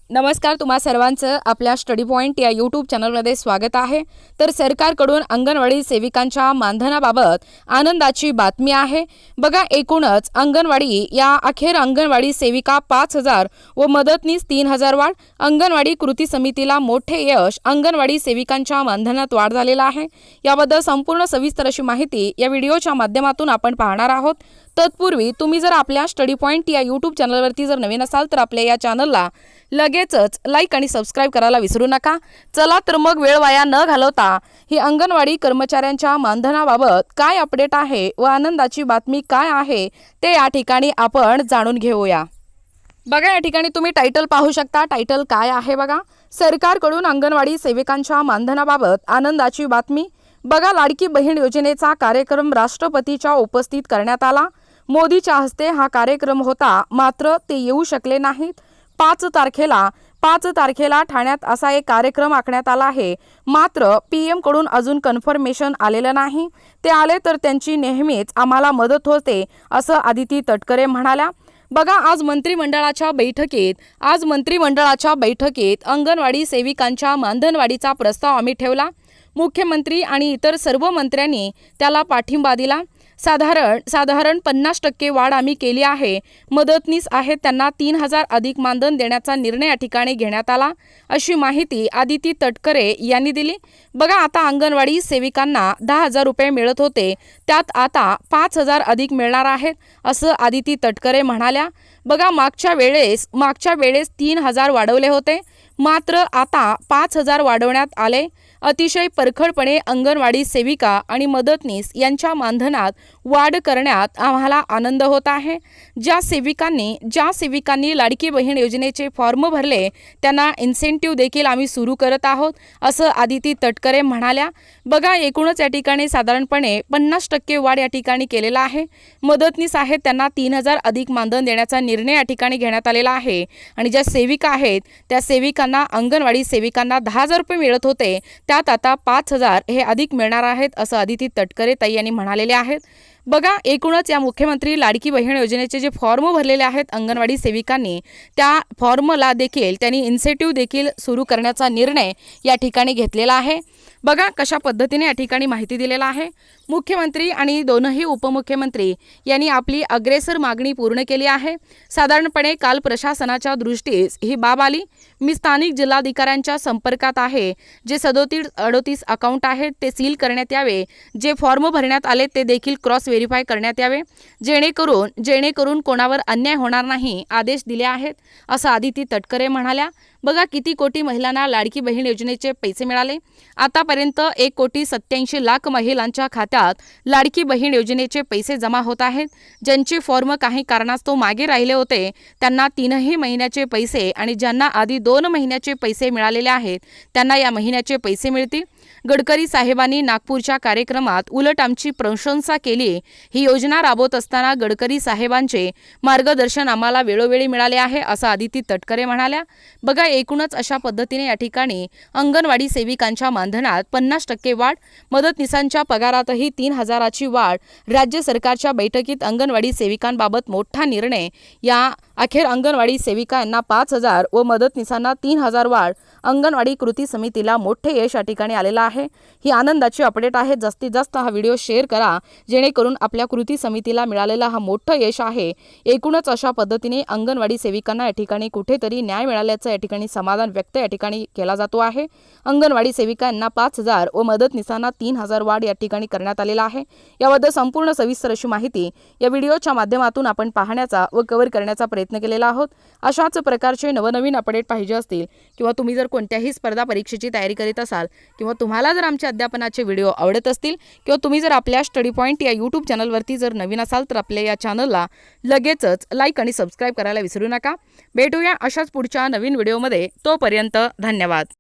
नमस्कार, तुम्हा सर्वांचं आपल्या स्टडी पॉइंट या यूट्यूब चॅनलमध्ये स्वागत आहे। तर सरकारकडून अंगणवाडी सेविकांच्या मानधनाबाबत आनंदाची बातमी आहे। बघा, एकूणच अंगणवाडी या अखेर अंगणवाडी सेविका 5,000 व मदतनीस 3,000 वाढ। अंगणवाडी कृती समितीला मोठे यश, अंगणवाडी सेविकांच्या मानधनात वाढ झालेला आहे। याबद्दल संपूर्ण सविस्तर अशी माहिती या व्हिडिओच्या माध्यमातून आपण पाहणार आहोत। तत्पूर्वी तुम्ही जर आपल्या स्टडी पॉइंट या यूट्यूब चॅनलवरती जर नवीन असाल तर आपल्या या चॅनलला लगेचच लाईक आणि सबस्क्राइब करायला विसरू नका। चला तर मग वेळ वाया न घालवता ही अंगणवाडी कर्मचाऱ्यांच्या मानधनाबाबत काय अपडेट आहे व आनंदाची बातमी काय आहे ते या ठिकाणी आपण जाणून घेऊया। बघा, या ठिकाणी तुम्ही टायटल पाहू शकता। टायटल काय आहे बघा, सरकारकडून अंगणवाडी सेविकांच्या मानधनाबाबत आनंदाची बातमी। बघा, लाडकी बहीण योजनेचा कार्यक्रम राष्ट्रपतीच्या उपस्थित करण्यात आला। मोदीच्या हस्ते हा कार्यक्रम होता, मात्र ते येऊ शकले नाहीत। 5 तारखेला ठाण्यात असा एक कार्यक्रम आखण्यात आला आहे, मात्र पीएम कडून अजून कन्फर्मेशन आलेलं नाही। ते आले तर त्यांची नेहमीच आम्हाला मदत होते, असं आदिती तटकरे म्हणाल्या। बघा, आज मंत्रिमंडळाच्या बैठकीत अंगणवाडी सेविकांच्या मानधनवाढीचा प्रस्ताव आम्ही ठेवला। मुख्यमंत्री आणि इतर सर्व मंत्र्यांनी त्याला पाठिंबा दिला। साधारण 50% वाढ आम्ही केली आहे। मदतनीस आहेत त्यांना 3,000 अधिक मानधन देण्याचा निर्णय या ठिकाणी घेण्यात आला, अशी माहिती आदिती तटकरे यांनी दिली। बघा, आता अंगणवाडी सेविकांना 10,000 रुपये मिळत होते, त्यात आता 5,000 अधिक मिळणार आहेत, असं आदिती तटकरे म्हणाल्या। बघा, मागच्या वेळेस 3,000 वाढवले होते, मात्र आता 5,000 वाढवण्यात आले। अतिशय परखडपणे अंगणवाडी सेविका आणि मदतनीस यांच्या मानधनात वाढ करण्यात आम्हाला आनंद होत आहे। ज्या सेविकांनी लाडकी बहीण योजनेचे फॉर्म भरले त्यांना इन्सेंटिव्ह देखील आम्ही सुरू करत आहोत, असं आदिती तटकरे म्हणाल्या। बघा, एकूणच या ठिकाणी साधारणपणे 50% वाढ या ठिकाणी केलेला आहे। मदतनीस आहेत त्यांना 3,000 अधिक मानधन देण्याचा निर्णय या ठिकाणी घेण्यात आलेला आहे आणि ज्या सेविका आहेत त्या सेविकांना, अंगणवाडी सेविकांना 10,000 रुपये मिळत होते, त्यात आता 5,000 हे अधिक मिळणार आहेत, असं आदिती तटकरे ताई यांनी म्हणालेले आहेत। बघा, एकूणच या मुख्यमंत्री लाडकी बहीण योजनेचे जे फॉर्म भरलेले आहेत अंगणवाडी सेविकांनी, त्या फॉर्मला देखील त्यांनी इन्सेंटिव्ह देखील सुरू करण्याचा निर्णय या ठिकाणी घेतलेला आहे। बघा, कशा पद्धतीने या ठिकाणी माहिती दिलेला आहे। मुख्यमंत्री आणि दोनही उपमुख्यमंत्री यांनी आपली अग्रेसर मागणी पूर्ण केली आहे। साधारणपणे काल प्रशासनाच्या दृष्टीस ही बाब आली। मी स्थानिक जिल्हाधिकाऱ्यांच्या संपर्कात आहे। जे 37-38 अकाउंट आहेत ते सील करण्यात यावे, जे फॉर्म भरण्यात आले ते देखील क्रॉस व्हेरीफाय करण्यात यावे, जेणेकरून कोणावर अन्याय होणार नाही, आदेश दिले आहेत, असं आदिती तटकरे म्हणाल्या। बघा, किती कोटी महिलांना लाडकी बहीण योजनेचे पैसे मिळाले। आतापर्यंत 1,87,00,000 महिलांच्या खात्यात लाडकी बहीण योजनेचे पैसे जमा होत आहेत। ज्यांचे फॉर्म काही कारणास्तव मागे राहिले होते त्यांना 3ही महिन्याचे पैसे आणि ज्यांना आधी 2 महिन्याचे पैसे मिळालेले आहेत त्यांना या महिन्याचे पैसे मिळतील। गडकरी साहेबांनी नागपूरच्या कार्यक्रमात उलट आमची प्रशंसा केली। ही योजना राबवत असताना गडकरी साहेबांचे मार्गदर्शन आम्हाला वेळोवेळी मिळाले आहे, असं आदिती तटकरे म्हणाल्या। बघा, एकूणच अशा पद्धतीने या ठिकाणी अंगणवाडी सेविकांच्या मानधनात 50% वाढ, मदतनीसांच्या पगारातही 3,000ची वाढ। राज्य सरकारच्या बैठकीत अंगणवाडी सेविकांबाबत मोठा निर्णय। या अखेर अंगणवाडी सेविका यांना 5,000 व मदतनीसांना 3,000 वाढ। अंगणवाडी कृती समितीला मोठे यश या ठिकाणी आलेलं आहे। ही आनंदाची अपडेट आहे। जास्तीत जास्त हा व्हिडिओ शेअर करा, जेणेकरून आपल्या कृती समितीला मिळालेला हा मोठं यश आहे। एकूणच अशा पद्धतीने अंगणवाडी सेविकांना या ठिकाणी कुठेतरी न्याय मिळाल्याचं या ठिकाणी समाधान व्यक्त या ठिकाणी केला जातो आहे। अंगणवाडी सेविकांना 5,000 व मदतनीसांना 3,000 वाढ या ठिकाणी करण्यात आलेला आहे। याबद्दल संपूर्ण सविस्तर अशी माहिती या व्हिडिओच्या माध्यमातून आपण पाहण्याचा व कव्हर करण्याचा प्रयत्न केलेला आहोत। अशाच प्रकारचे नवनवीन अपडेट पाहिजे असतील किंवा तुम्ही जर कोणत्याही स्पर्धा परीक्षेची तयारी करीत असाल किंवा तुम्हाला जर आमच्या अध्यापनाचे व्हिडिओ आवडत असतील किंवा तुम्ही जर आपल्या स्टडी पॉइंट या यूट्यूब चॅनलवरती जर नवीन असाल तर आपल्या या चॅनलला लगेचच लाईक आणि सबस्क्राइब करायला विसरू नका। भेटूया अशाच पुढच्या नवीन व्हिडिओमध्ये। तोपर्यंत धन्यवाद।